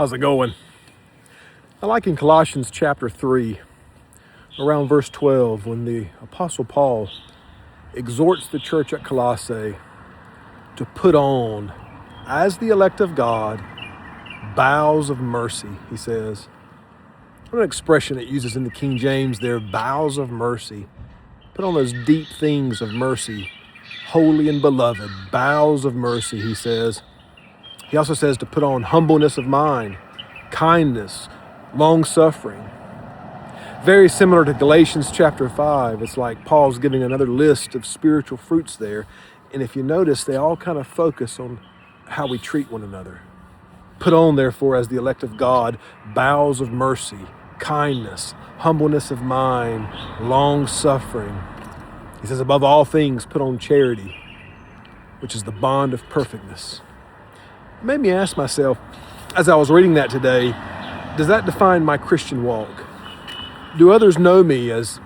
How's it going? I like in Colossians chapter 3, around verse 12, when the Apostle Paul exhorts the church at Colossae to put on, as the elect of God, bowels of mercy, he says. What an expression it uses in the King James there, bowels of mercy. Put on those deep things of mercy, holy and beloved, bowels of mercy, he says. He also says to put on humbleness of mind, kindness, longsuffering. Very similar to Galatians chapter 5. It's like Paul's giving another list of spiritual fruits there. And if you notice, they all kind of focus on how we treat one another. Put on, therefore, as the elect of God, bowels of mercy, kindness, humbleness of mind, long-suffering. He says, above all things, put on charity, which is the bond of perfectness. It made me ask myself, as I was reading that today, does that define my Christian walk? Do others know me as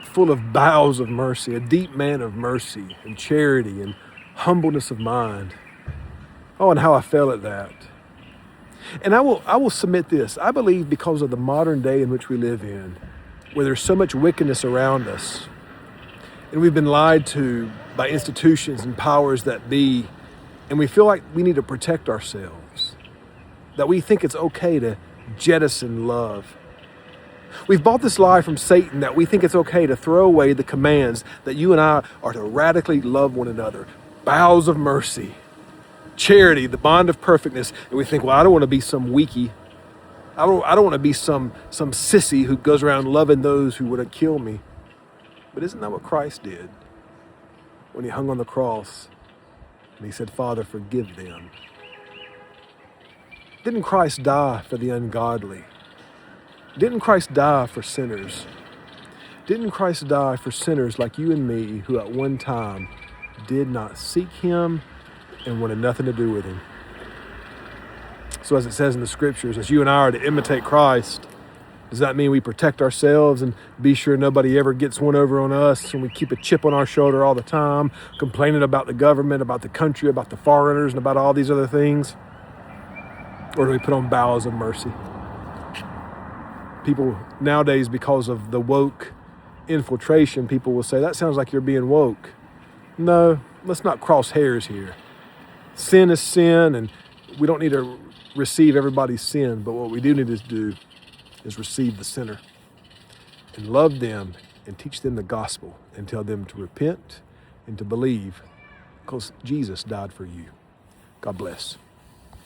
full of bowels of mercy, a deep man of mercy and charity and humbleness of mind? Oh, and how I fell at that. And I will submit this. I believe because of the modern day in which we live in, where there's so much wickedness around us, and we've been lied to by institutions and powers that be, and we feel like we need to protect ourselves, that we think it's okay to jettison love. We've bought this lie from Satan that we think it's okay to throw away the commands that you and I are to radically love one another. Bowels of mercy, charity, the bond of perfectness. And we think, well, I don't want to be some weakie. I don't want to be some sissy who goes around loving those who would kill me. But isn't that what Christ did when he hung on the cross and he said, Father, forgive them? Didn't Christ die for the ungodly? Didn't Christ die for sinners? Didn't Christ die for sinners like you and me who at one time did not seek him and wanted nothing to do with him? So as it says in the scriptures, as you and I are to imitate Christ, does that mean we protect ourselves and be sure nobody ever gets one over on us and we keep a chip on our shoulder all the time, complaining about the government, about the country, about the foreigners, and about all these other things? Or do we put on bowels of mercy? People nowadays, because of the woke infiltration, people will say, that sounds like you're being woke. No, let's not cross hairs here. Sin is sin, and we don't need to receive everybody's sin, but what we do need to do is receive the sinner and love them and teach them the gospel and tell them to repent and to believe because Jesus died for you. God bless.